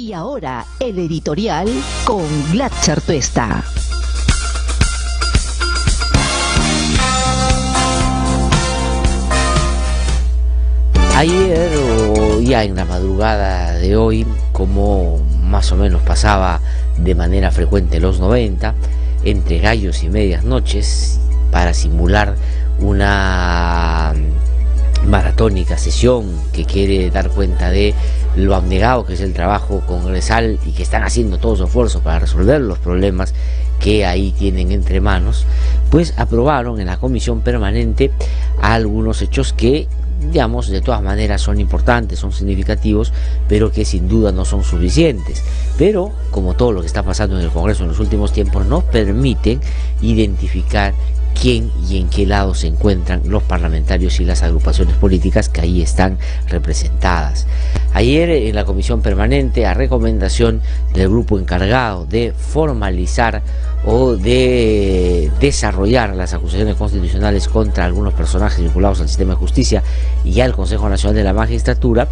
Y ahora el editorial con Glatzer Tuesta. Ayer o ya en la madrugada de hoy, como más o menos pasaba de manera frecuente en los 90, entre gallos y medias noches, para simular una maratónica sesión que quiere dar cuenta de lo abnegado que es el trabajo congresal y que están haciendo todo su esfuerzo para resolver los problemas que ahí tienen entre manos, pues aprobaron en la comisión permanente algunos hechos que, digamos, de todas maneras son importantes, son significativos, pero que sin duda no son suficientes. Pero, como todo lo que está pasando en el Congreso en los últimos tiempos, nos permiten identificar quién y en qué lado se encuentran los parlamentarios y las agrupaciones políticas que ahí están representadas. Ayer en la comisión permanente, a recomendación del grupo encargado de formalizar o de desarrollar las acusaciones constitucionales contra algunos personajes vinculados al sistema de justicia y al Consejo Nacional de la Magistratura,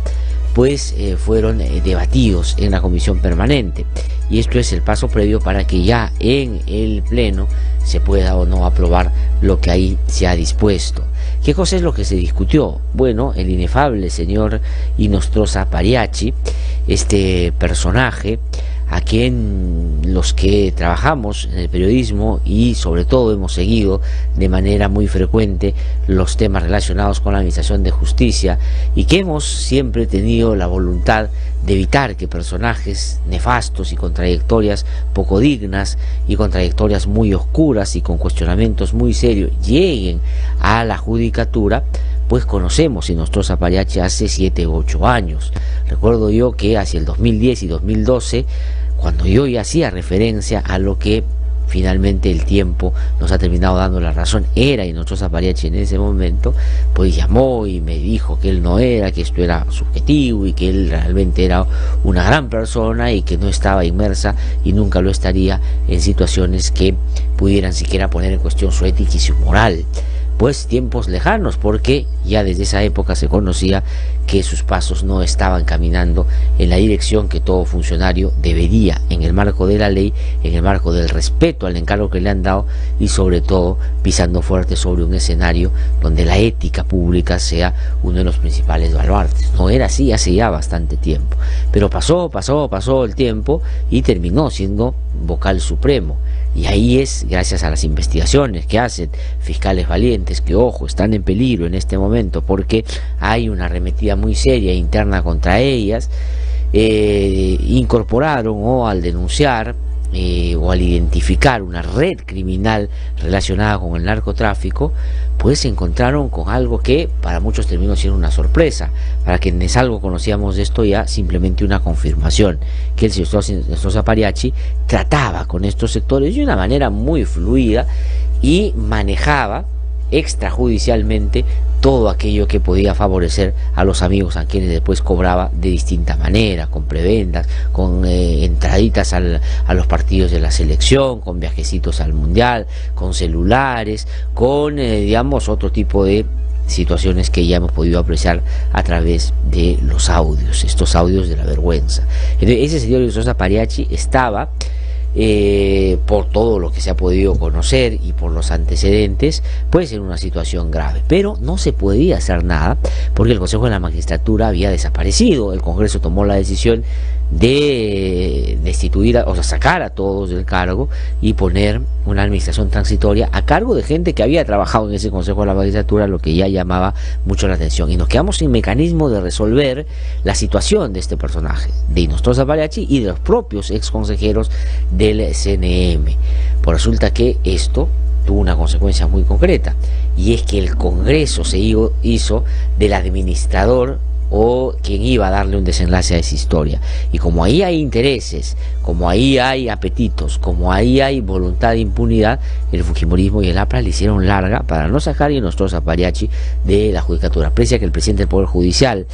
pues fueron debatidos en la comisión permanente, y esto es el paso previo para que ya en el pleno se pueda o no aprobar lo que ahí se ha dispuesto. ¿Qué cosa es lo que se discutió? Bueno, el inefable señor Inostroza Pariachi, este personaje a quien los que trabajamos en el periodismo y sobre todo hemos seguido de manera muy frecuente los temas relacionados con la administración de justicia, y que hemos siempre tenido la voluntad de evitar que personajes nefastos y con trayectorias poco dignas y con trayectorias muy oscuras y con cuestionamientos muy serios lleguen a la judicatura, pues conocemos Inostroza Pariachi hace 7 u 8 años. Recuerdo yo que hacia el 2010 y 2012, cuando yo ya hacía referencia a lo que finalmente el tiempo nos ha terminado dando la razón, era Inostroza Pariachi en ese momento, pues llamó y me dijo que él no era, que esto era subjetivo y que él realmente era una gran persona y que no estaba inmersa y nunca lo estaría en situaciones que pudieran siquiera poner en cuestión su ética y su moral. Pues tiempos lejanos, porque ya desde esa época se conocía que sus pasos no estaban caminando en la dirección que todo funcionario debería, en el marco de la ley, en el marco del respeto al encargo que le han dado y sobre todo pisando fuerte sobre un escenario donde la ética pública sea uno de los principales baluartes. No era así hace ya bastante tiempo, pero pasó el tiempo y terminó siendo vocal supremo. Y ahí es gracias a las investigaciones que hacen fiscales valientes, que ojo, están en peligro en este momento porque hay una arremetida muy seria interna contra ellas, incorporaron o al denunciar o al identificar una red criminal relacionada con el narcotráfico, pues se encontraron con algo que para muchos terminó siendo una sorpresa. Para quienes algo conocíamos de esto, ya simplemente una confirmación, que el señor Inostroza Pariachi trataba con estos sectores de una manera muy fluida y manejaba extrajudicialmente todo aquello que podía favorecer a los amigos a quienes después cobraba de distinta manera, con prebendas, con entraditas a los partidos de la selección, con viajecitos al mundial, con celulares, con digamos otro tipo de situaciones que ya hemos podido apreciar a través de los audios, estos audios de la vergüenza. Entonces, ese señor Inostroza Pariachi estaba por todo lo que se ha podido conocer y por los antecedentes, pues en una situación grave, pero no se podía hacer nada porque el Consejo de la Magistratura había desaparecido. El Congreso tomó la decisión de destituir, o sea, sacar a todos del cargo y poner una administración transitoria a cargo de gente que había trabajado en ese Consejo de la Magistratura, lo que ya llamaba mucho la atención, y nos quedamos sin mecanismo de resolver la situación de este personaje, de Inostroza Pariachi y de los propios ex consejeros del CNM. Pues resulta que esto tuvo una consecuencia muy concreta, y es que el Congreso se hizo del administrador o quien iba a darle un desenlace a esa historia. Y como ahí hay intereses, como ahí hay apetitos, como ahí hay voluntad de impunidad, el fujimorismo y el APRA le hicieron larga para no sacar a Inostroza Pariachi de la judicatura. Aprecia que el presidente del Poder Judicial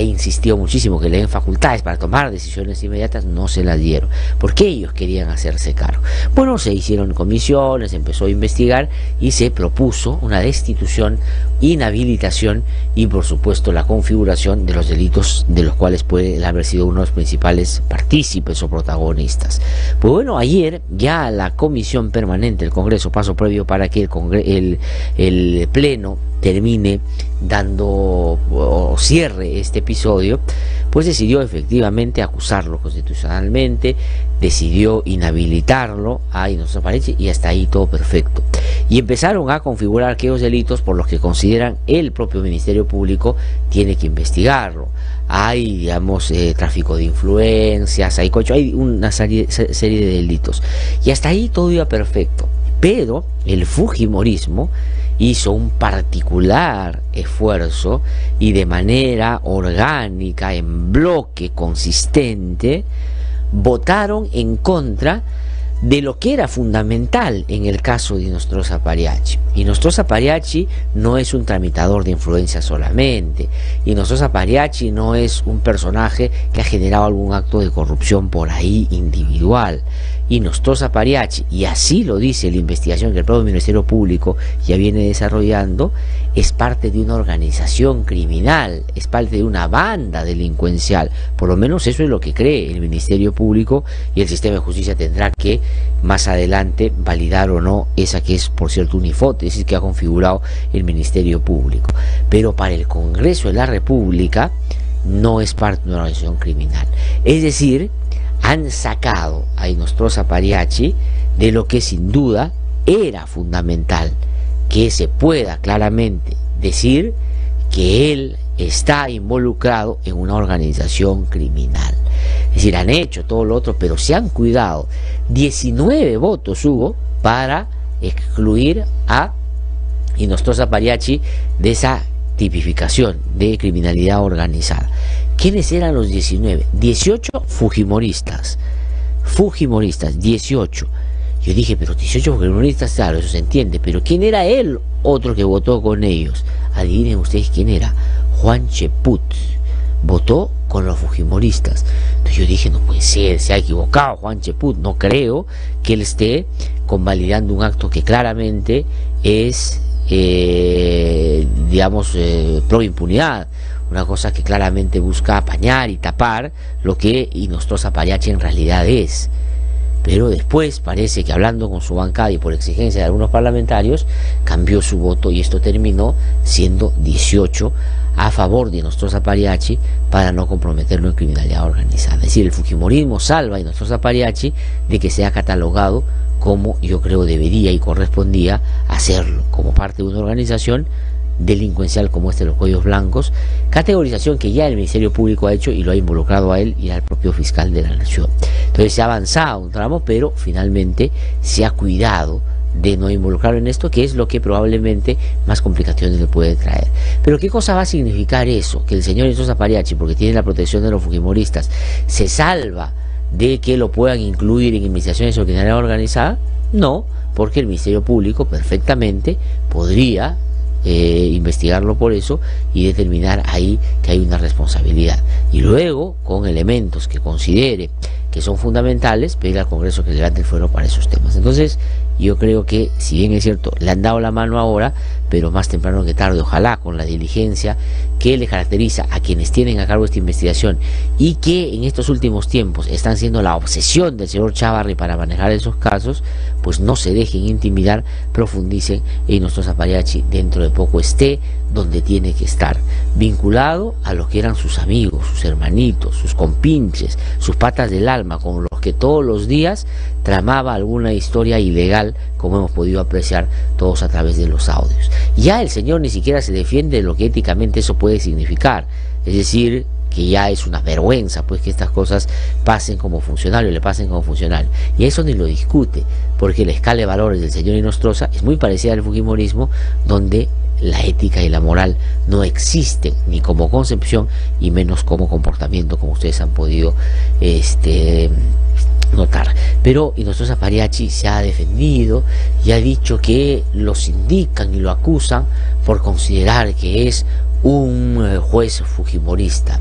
ha insistido muchísimo que le den facultades para tomar decisiones inmediatas, no se las dieron, porque ellos querían hacerse cargo. Bueno, se hicieron comisiones, empezó a investigar y se propuso una destitución, inhabilitación y por supuesto la configuración de los delitos de los cuales puede haber sido uno de los principales partícipes o protagonistas. Pues bueno, ayer ya la Comisión Permanente del Congreso, paso previo para que el Pleno termine dando o cierre este episodio, pues decidió efectivamente acusarlo constitucionalmente, decidió inhabilitarlo a Inocencio Aparici y hasta ahí todo perfecto. Y empezaron a configurar aquellos delitos por los que consideran el propio Ministerio Público tiene que investigarlo. Hay, digamos, tráfico de influencias, hay una serie de delitos. Y hasta ahí todo iba perfecto. Pero el fujimorismo hizo un particular esfuerzo y de manera orgánica, en bloque consistente, votaron en contra de lo que era fundamental en el caso de Inostroza Pariachi. Inostroza Pariachi no es un tramitador de influencia solamente. Inostroza Pariachi no es un personaje que ha generado algún acto de corrupción por ahí individual. Inostroza Pariachi, y así lo dice la investigación que el propio Ministerio Público ya viene desarrollando, es parte de una organización criminal, es parte de una banda delincuencial. Por lo menos eso es lo que cree el Ministerio Público, y el sistema de justicia tendrá que más adelante validar o no esa que es, por cierto, una hipótesis que ha configurado el Ministerio Público. Pero para el Congreso de la República no es parte de una organización criminal. Es decir, han sacado a Inostroza Pariachi de lo que sin duda era fundamental, que se pueda claramente decir que él está involucrado en una organización criminal. Es decir, han hecho todo lo otro, pero se han cuidado. 19 votos hubo para excluir a Inostroza Pariachi de esa tipificación de criminalidad organizada. ¿Quiénes eran los 19? 18 fujimoristas. Fujimoristas, 18. Yo dije, pero 18 fujimoristas, claro, eso se entiende. Pero ¿quién era el otro que votó con ellos? Adivinen ustedes quién era. Juan Cheput. Votó con los fujimoristas. Entonces yo dije, no puede ser, se ha equivocado Juan Cheput. No creo que él esté convalidando un acto que claramente es, digamos, pro impunidad. Una cosa que claramente busca apañar y tapar lo que Inostroza Pariachi en realidad es. Pero después parece que hablando con su bancada y por exigencia de algunos parlamentarios, cambió su voto y esto terminó siendo 18 a favor de Inostroza Pariachi para no comprometerlo en criminalidad organizada. Es decir, el fujimorismo salva a Inostroza Pariachi de que sea catalogado como yo creo debería y correspondía hacerlo, como parte de una organización delincuencial como este de los cuellos blancos, categorización que ya el Ministerio Público ha hecho y lo ha involucrado a él y al propio fiscal de la Nación. Entonces se ha avanzado un tramo, pero finalmente se ha cuidado de no involucrarlo en esto, que es lo que probablemente más complicaciones le puede traer. Pero ¿qué cosa va a significar eso? Que el señor Inostroza Pariachi, porque tiene la protección de los fujimoristas, se salva de que lo puedan incluir en investigaciones de criminalidad organizada. No, porque el Ministerio Público perfectamente podría investigarlo por eso y determinar ahí que hay una responsabilidad, y luego con elementos que considere que son fundamentales pedir al Congreso que levante el fuero para esos temas. Entonces yo creo que, si bien es cierto, le han dado la mano ahora, pero más temprano que tarde, ojalá con la diligencia que le caracteriza a quienes tienen a cargo esta investigación y que en estos últimos tiempos están siendo la obsesión del señor Chávarri para manejar esos casos, pues no se dejen intimidar, profundicen y Inostroza Pariachi dentro de poco esté donde tiene que estar, vinculado a lo que eran sus amigos, sus hermanitos, sus compinches, sus patas del alma, con los que todos los días tramaba alguna historia ilegal, como hemos podido apreciar todos a través de los audios. Ya el señor ni siquiera se defiende de lo que éticamente eso puede significar, es decir, que ya es una vergüenza pues que estas cosas pasen como funcionario, le pasen como funcionario, y eso ni lo discute, porque la escala de valores del señor Inostroza es muy parecida al fujimorismo, donde la ética y la moral no existen ni como concepción y menos como comportamiento, como ustedes han podido notar. Pero Inostroza Pariachi se ha defendido y ha dicho que los indican y lo acusan por considerar que es un juez fujimorista.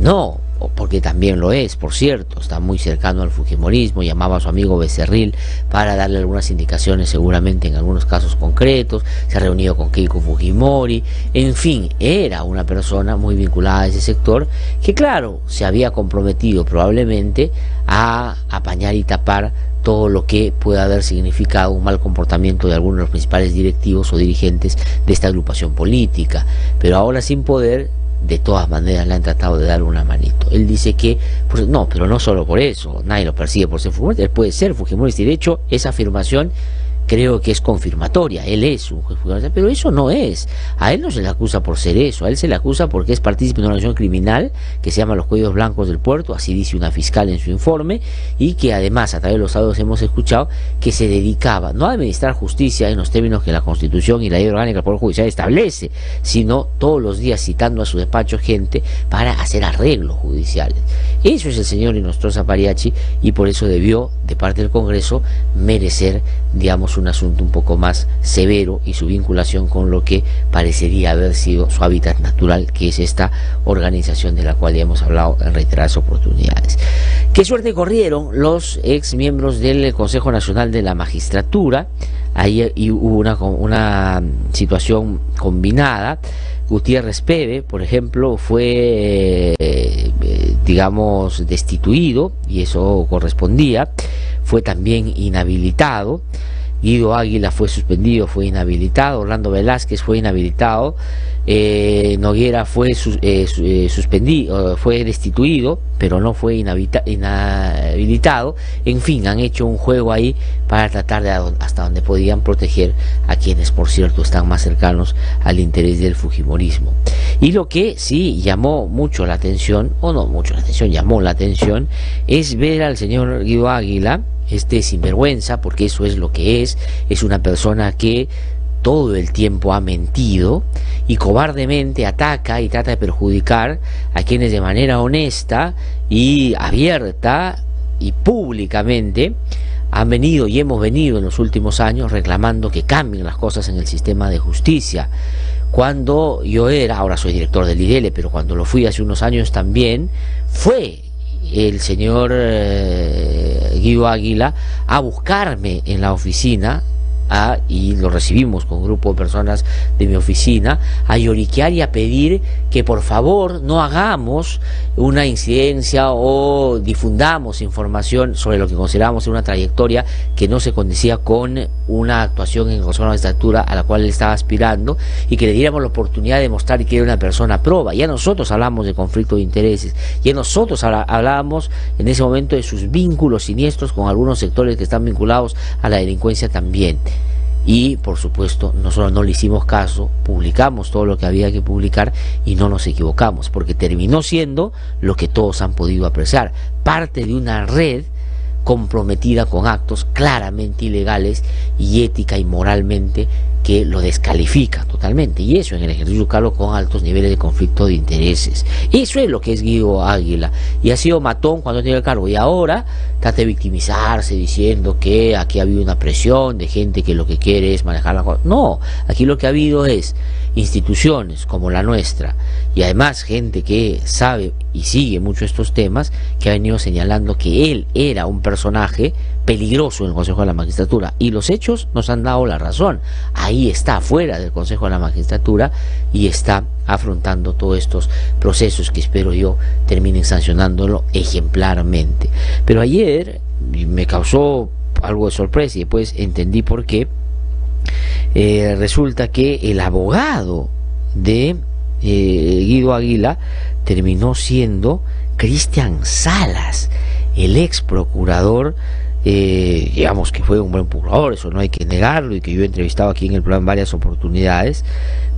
No, porque también lo es, por cierto, está muy cercano al fujimorismo, llamaba a su amigo Becerril para darle algunas indicaciones, seguramente en algunos casos concretos, se ha reunido con Keiko Fujimori, en fin, era una persona muy vinculada a ese sector que, claro, se había comprometido probablemente a apañar y tapar todo lo que pueda haber significado un mal comportamiento de algunos de los principales directivos o dirigentes de esta agrupación política, pero ahora sin poder, de todas maneras le han tratado de dar una manito. Él dice que, pues, no, pero no solo por eso, nadie lo persigue por ser fujimorista, él puede ser fujimorista, y de hecho esa afirmación creo que es confirmatoria, él es un juez fujimorista, pero eso no es, a él no se le acusa por ser eso, a él se le acusa porque es partícipe de una organización criminal que se llama los Cuellos Blancos del Puerto, así dice una fiscal en su informe, y que además a través de los audios hemos escuchado que se dedicaba no a administrar justicia en los términos que la Constitución y la ley orgánica del Poder Judicial establece, sino todos los días citando a su despacho gente para hacer arreglos judiciales. Eso es el señor Inostroza Pariachi, y por eso debió, de parte del Congreso, merecer, digamos, un asunto un poco más severo, y su vinculación con lo que parecería haber sido su hábitat natural, que es esta organización de la cual ya hemos hablado en reiteradas oportunidades. ¿Qué suerte corrieron los ex miembros del Consejo Nacional de la Magistratura? Ahí hubo una situación combinada. Gutiérrez Peve, por ejemplo, fue, digamos, destituido, y eso correspondía, fue también inhabilitado. Guido Águila fue suspendido, fue inhabilitado. Orlando Velázquez fue inhabilitado. Noguera fue suspendido, fue destituido, pero no fue inhabilitado. En fin, han hecho un juego ahí para tratar de hasta donde podían proteger a quienes, por cierto, están más cercanos al interés del fujimorismo. Y lo que sí llamó mucho la atención, o no mucho la atención, llamó la atención, es ver al señor Guido Águila, este sinvergüenza, porque eso es lo que es una persona que todo el tiempo ha mentido y cobardemente ataca y trata de perjudicar a quienes de manera honesta y abierta y públicamente han venido y hemos venido en los últimos años reclamando que cambien las cosas en el sistema de justicia. Cuando yo ahora soy director del IDL, pero cuando lo fui hace unos años también, fue el señor Guido Águila a buscarme en la oficina, y lo recibimos con un grupo de personas de mi oficina, a lloriquear y a pedir que por favor no hagamos una incidencia o difundamos información sobre lo que consideramos una trayectoria que no se condecía con una actuación en el Consejo de la Magistratura a la cual él estaba aspirando, y que le diéramos la oportunidad de mostrar que era una persona proba. Ya nosotros hablamos de conflicto de intereses, ya nosotros hablábamos en ese momento de sus vínculos siniestros con algunos sectores que están vinculados a la delincuencia también. Y por supuesto nosotros no le hicimos caso, publicamos todo lo que había que publicar y no nos equivocamos, porque terminó siendo lo que todos han podido apreciar, parte de una red comprometida con actos claramente ilegales y ética y moralmente que lo descalifica totalmente, y eso en el ejercicio de cargo con altos niveles de conflicto de intereses. Eso es lo que es Guido Águila, y ha sido matón cuando tiene el cargo, y ahora trata de victimizarse diciendo que aquí ha habido una presión de gente que lo que quiere es manejar la cosa. No, aquí lo que ha habido es instituciones como la nuestra, y además gente que sabe y sigue mucho estos temas, que ha venido señalando que él era un personaje peligroso en el Consejo de la Magistratura, y los hechos nos han dado la razón. Ahí está, fuera del Consejo de la Magistratura, y está afrontando todos estos procesos que espero yo terminen sancionándolo ejemplarmente. Pero ayer me causó algo de sorpresa y después entendí por qué. Resulta que el abogado de Guido Águila terminó siendo Cristian Salas, el ex procurador, digamos que fue un buen procurador, eso no hay que negarlo, y que yo he entrevistado aquí en el programa en varias oportunidades,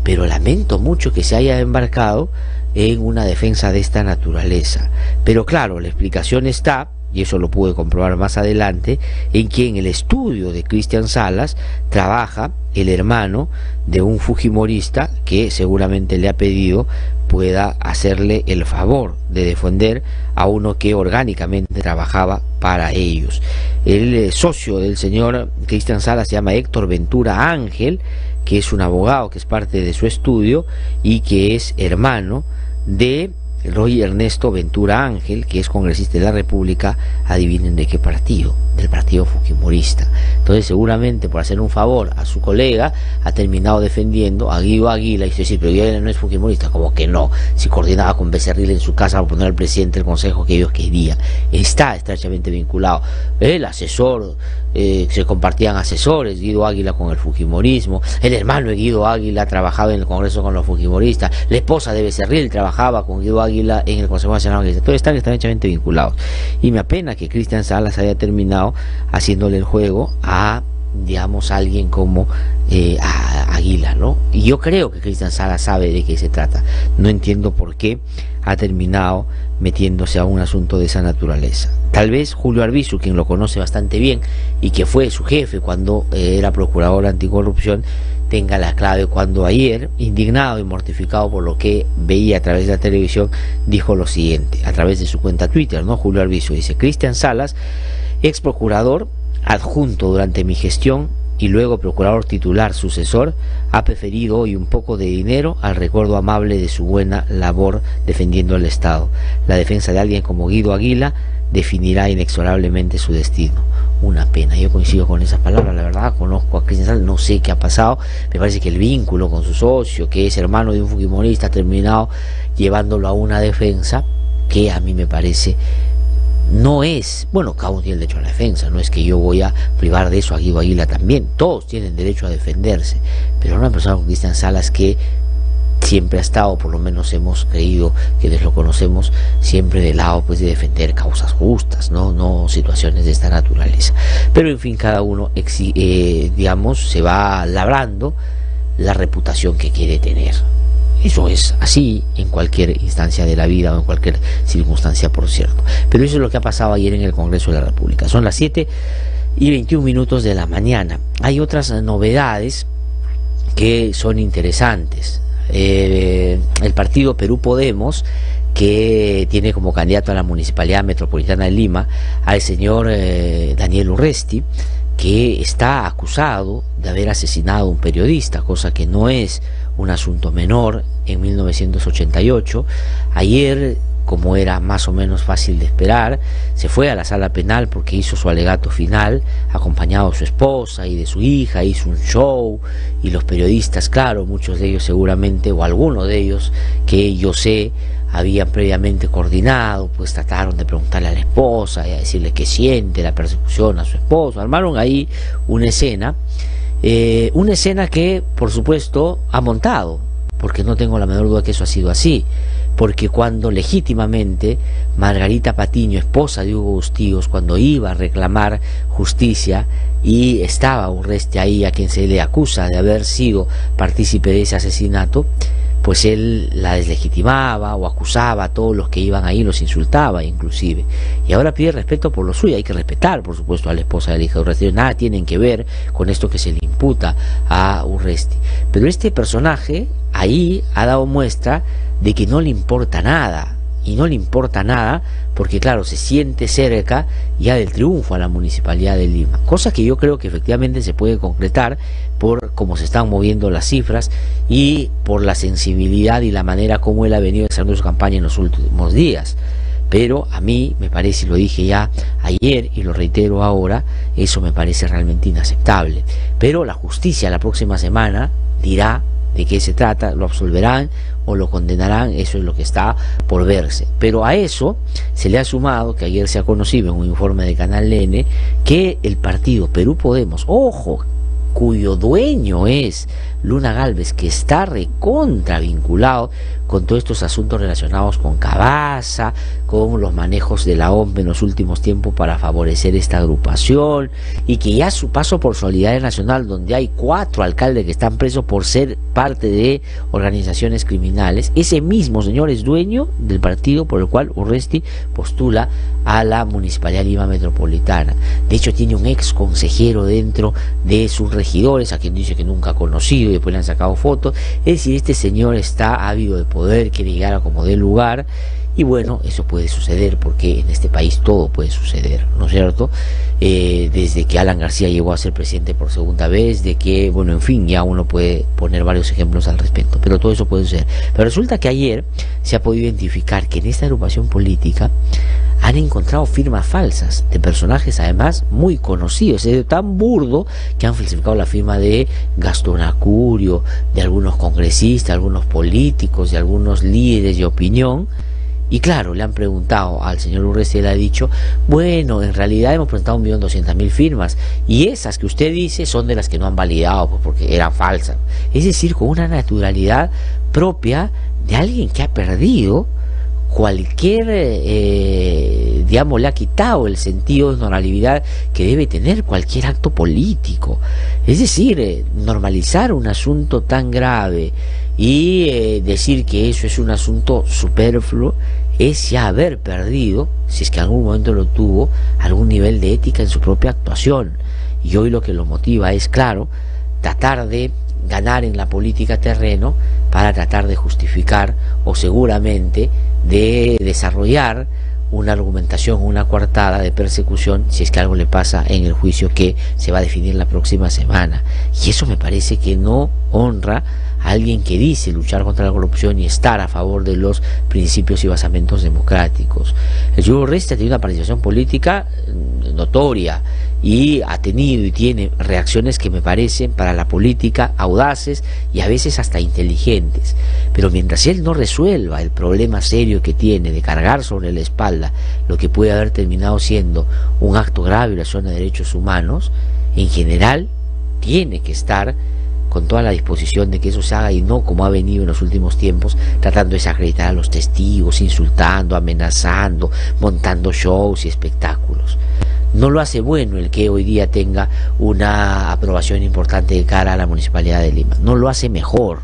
pero lamento mucho que se haya embarcado en una defensa de esta naturaleza. Pero claro, la explicación está, y eso lo pude comprobar más adelante, en que en el estudio de Cristian Salas trabaja el hermano de un fujimorista que seguramente le ha pedido pueda hacerle el favor de defender a uno que orgánicamente trabajaba para ellos. El socio del señor Cristian Salas se llama Héctor Ventura Ángel, que es un abogado, que es parte de su estudio y que es hermano de Roy Ernesto Ventura Ángel, que es congresista de la República. Adivinen de qué partido, del partido fujimorista. Entonces seguramente por hacer un favor a su colega ha terminado defendiendo a Guido Águila, y decir, pero Guido Águila no es fujimorista. Como que no, si coordinaba con Becerril en su casa para poner al presidente del consejo que ellos querían. Está estrechamente vinculado. El asesor, se compartían asesores, Guido Águila con el fujimorismo, el hermano de Guido Águila trabajaba en el Congreso con los fujimoristas, la esposa de Becerril trabajaba con Guido Águila en el Consejo Nacional, todos están estrechamente vinculados. Y me apena que Cristian Salas haya terminado haciéndole el juego a, digamos, alguien como a Águila, ¿no? Y yo creo que Cristian Salas sabe de qué se trata. No entiendo por qué ha terminado metiéndose a un asunto de esa naturaleza. Tal vez Julio Arbizu, quien lo conoce bastante bien y que fue su jefe cuando era procurador anticorrupción, tenga la clave cuando ayer, indignado y mortificado por lo que veía a través de la televisión, dijo lo siguiente, a través de su cuenta Twitter, ¿no? Julio Arbizu dice: Cristian Salas, ex procurador adjunto durante mi gestión y luego procurador titular sucesor, ha preferido hoy un poco de dinero al recuerdo amable de su buena labor defendiendo el Estado. La defensa de alguien como Guido Águila definirá inexorablemente su destino. Una pena, yo coincido con esas palabras, la verdad. Conozco a Cristian Salas, no sé qué ha pasado, me parece que el vínculo con su socio, que es hermano de un fujimorista, ha terminado llevándolo a una defensa que a mí me parece no es, bueno, cada uno tiene el derecho a la defensa, no es que yo voy a privar de eso a Guido Águila también, todos tienen derecho a defenderse, pero una persona como Cristian Salas, que siempre ha estado, por lo menos hemos creído, quienes lo conocemos, siempre del lado pues de defender causas justas, no situaciones de esta naturaleza. Pero en fin, cada uno digamos, se va labrando la reputación que quiere tener. Eso es así en cualquier instancia de la vida o en cualquier circunstancia, por cierto. Pero eso es lo que ha pasado ayer en el Congreso de la República. Son las 7:21 de la mañana. Hay otras novedades que son interesantes. El partido Perú Podemos, que tiene como candidato a la Municipalidad Metropolitana de Lima al señor Daniel Urresti, que está acusado de haber asesinado a un periodista, cosa que no es un asunto menor, en 1988. Ayer, como era más o menos fácil de esperar, se fue a la sala penal porque hizo su alegato final, acompañado de su esposa y de su hija, hizo un show, y los periodistas, claro, muchos de ellos seguramente, o algunos de ellos, que yo sé, habían previamente coordinado, pues trataron de preguntarle a la esposa y a decirle qué siente la persecución a su esposo. Armaron ahí una escena que por supuesto ha montado, porque no tengo la menor duda que eso ha sido así, porque cuando legítimamente Margarita Patiño, esposa de Hugo Bustíos, cuando iba a reclamar justicia y estaba Urresti ahí, a quien se le acusa de haber sido partícipe de ese asesinato, pues él la deslegitimaba o acusaba a todos los que iban ahí, los insultaba inclusive. Y ahora pide respeto por lo suyo. Hay que respetar, por supuesto, a la esposa de la hija de Urresti. Nada tienen que ver con esto que se le imputa a Urresti. Pero este personaje ahí ha dado muestra de que no le importa nada. Y no le importa nada porque, claro, se siente cerca ya del triunfo a la Municipalidad de Lima, cosa que yo creo que efectivamente se puede concretar por cómo se están moviendo las cifras y por la sensibilidad y la manera como él ha venido haciendo su campaña en los últimos días. Pero a mí me parece, y lo dije ya ayer y lo reitero ahora, eso me parece realmente inaceptable. Pero la justicia la próxima semana dirá de qué se trata, lo absolverán o lo condenarán, eso es lo que está por verse. Pero a eso se le ha sumado, que ayer se ha conocido en un informe de Canal N, que el partido Perú Podemos, ojo, cuyo dueño es Luna Gálvez, que está recontra vinculado con todos estos asuntos relacionados con Cabaza, con los manejos de la OMP en los últimos tiempos para favorecer esta agrupación, y que ya su paso por Solidaridad Nacional, donde hay 4 alcaldes que están presos por ser parte de organizaciones criminales, ese mismo señor es dueño del partido por el cual Urresti postula a la Municipalidad de Lima Metropolitana. De hecho, tiene un ex consejero dentro de sus regidores, a quien dice que nunca ha conocido, y después le han sacado fotos. Es decir, este señor está ávido de poder, quiere llegar a como dé lugar, Y bueno, eso puede suceder porque en este país todo puede suceder, ¿no es cierto? Desde que Alan García llegó a ser presidente por segunda vez, de que, bueno, en fin, ya uno puede poner varios ejemplos al respecto, pero todo eso puede suceder. Pero resulta que ayer se ha podido identificar que en esta agrupación política han encontrado firmas falsas de personajes además muy conocidos. Es tan burdo que han falsificado la firma de Gastón Acurio, de algunos congresistas, de algunos políticos, de algunos líderes de opinión. Y claro, le han preguntado al señor Urresti, le ha dicho, bueno, en realidad hemos presentado 1.200.000 firmas y esas que usted dice son de las que no han validado, pues, porque eran falsas. Es decir, con una naturalidad propia de alguien que ha perdido cualquier, digamos, le ha quitado el sentido de normalidad que debe tener cualquier acto político. Es decir, normalizar un asunto tan grave y decir que eso es un asunto superfluo es ya haber perdido, si es que en algún momento lo tuvo, algún nivel de ética en su propia actuación. Y hoy lo que lo motiva es, claro, tratar de ganar en la política terreno para tratar de justificar o seguramente de desarrollar una argumentación, una coartada de persecución si es que algo le pasa en el juicio que se va a definir la próxima semana. Y eso me parece que no honra a alguien que dice luchar contra la corrupción y estar a favor de los principios y basamentos democráticos. El señor Urresti ha tenido una participación política notoria y ha tenido y tiene reacciones que me parecen para la política audaces y a veces hasta inteligentes, pero mientras él no resuelva el problema serio que tiene de cargar sobre la espalda lo que puede haber terminado siendo un acto grave de violación de derechos humanos, en general tiene que estar con toda la disposición de que eso se haga y no como ha venido en los últimos tiempos, tratando de desacreditar a los testigos, insultando, amenazando, montando shows y espectáculos. No lo hace bueno el que hoy día tenga una aprobación importante de cara a la Municipalidad de Lima. No lo hace mejor.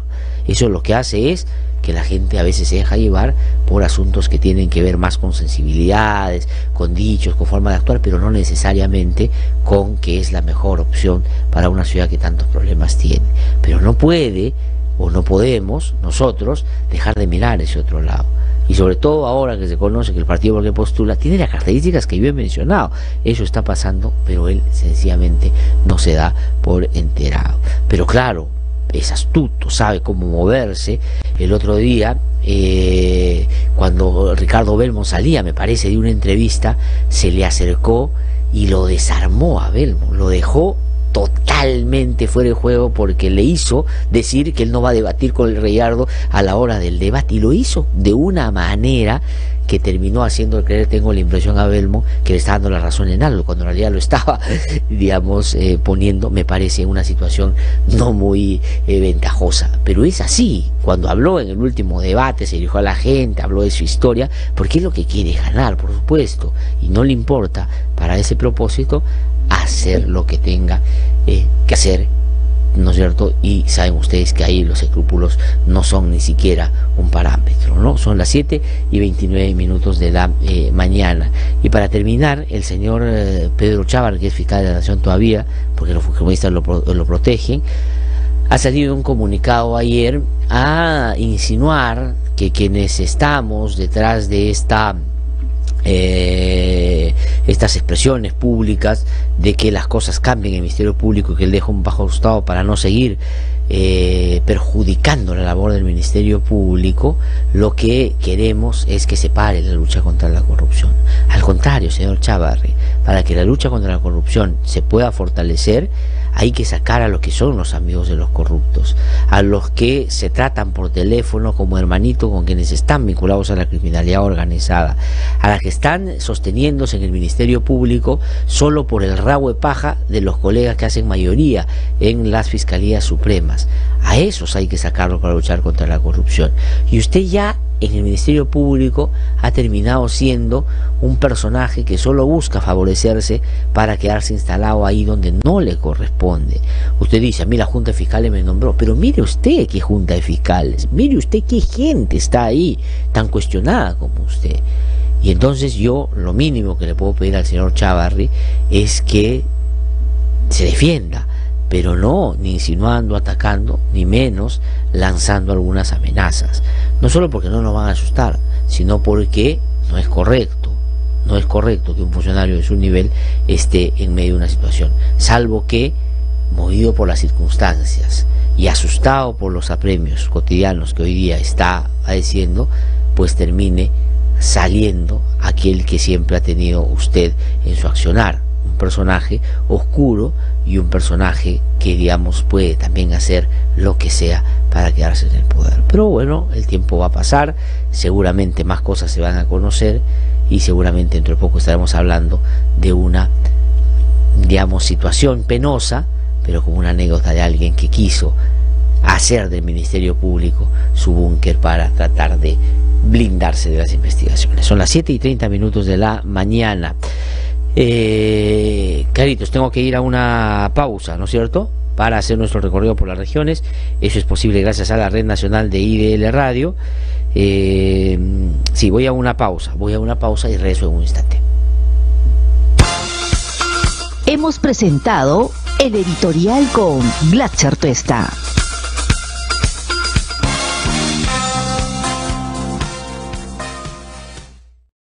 Eso lo que hace es que la gente a veces se deja llevar por asuntos que tienen que ver más con sensibilidades, con dichos, con forma de actuar, pero no necesariamente con que es la mejor opción para una ciudad que tantos problemas tiene. Pero no puede o no podemos nosotros dejar de mirar ese otro lado. Y sobre todo ahora que se conoce que el partido por el que postula tiene las características que yo he mencionado. Eso está pasando, pero él sencillamente no se da por enterado. Pero claro, es astuto, sabe cómo moverse. El otro día, cuando Ricardo Belmont salía, me parece, de una entrevista, se le acercó y lo desarmó a Belmont, lo dejó totalmente fuera de juego porque le hizo decir que él no va a debatir con el Reyardo a la hora del debate, y lo hizo de una manera que terminó haciendo creer, tengo la impresión, a Belmont que le está dando la razón en algo, cuando en realidad lo estaba, digamos, poniendo, me parece, en una situación no muy ventajosa. Pero es así. Cuando habló en el último debate, se dirigió a la gente, habló de su historia, porque es lo que quiere ganar, por supuesto, y no le importa para ese propósito hacer lo que tenga que hacer, ¿no es cierto? Y saben ustedes que ahí los escrúpulos no son ni siquiera un parámetro, ¿no? Son las 7:29 de la mañana. Y para terminar, el señor Pedro Chávarri, que es fiscal de la Nación todavía, porque los fujimoristas lo protegen, ha salido un comunicado ayer a insinuar que quienes estamos detrás de estas expresiones públicas de que las cosas cambien en el Ministerio Público y que él deja un bajo costado para no seguir perjudicando la labor del Ministerio Público, lo que queremos es que se pare la lucha contra la corrupción. Al contrario, señor Chávarri, para que la lucha contra la corrupción se pueda fortalecer, hay que sacar a los que son los amigos de los corruptos, a los que se tratan por teléfono como hermanitos con quienes están vinculados a la criminalidad organizada, a las que están sosteniéndose en el Ministerio Público solo por el rabo de paja de los colegas que hacen mayoría en las Fiscalías Supremas. A esos hay que sacarlos para luchar contra la corrupción. Y usted ya en el Ministerio Público ha terminado siendo un personaje que solo busca favorecerse para quedarse instalado ahí donde no le corresponde. Usted dice, a mí la Junta de Fiscales me nombró, pero mire usted qué Junta de Fiscales, mire usted qué gente está ahí tan cuestionada como usted. Y entonces yo lo mínimo que le puedo pedir al señor Chávarri es que se defienda, pero no ni insinuando, atacando, ni menos lanzando algunas amenazas. No solo porque no nos van a asustar, sino porque no es correcto. No es correcto que un funcionario de su nivel esté en medio de una situación, salvo que, movido por las circunstancias y asustado por los apremios cotidianos que hoy día está padeciendo, pues termine saliendo aquel que siempre ha tenido usted en su accionar, un personaje oscuro y un personaje que, digamos, puede también hacer lo que sea para quedarse en el poder. Pero bueno, el tiempo va a pasar, seguramente más cosas se van a conocer y seguramente dentro de poco estaremos hablando de una, digamos, situación penosa, pero como una anécdota de alguien que quiso hacer del Ministerio Público su búnker para tratar de blindarse de las investigaciones. Son las 7:30 de la mañana. Claritos, tengo que ir a una pausa, ¿no es cierto?, para hacer nuestro recorrido por las regiones. Eso es posible gracias a la Red Nacional de IDL Radio. Sí, voy a una pausa y regreso en un instante. Hemos presentado el editorial con Glatzer Tuesta.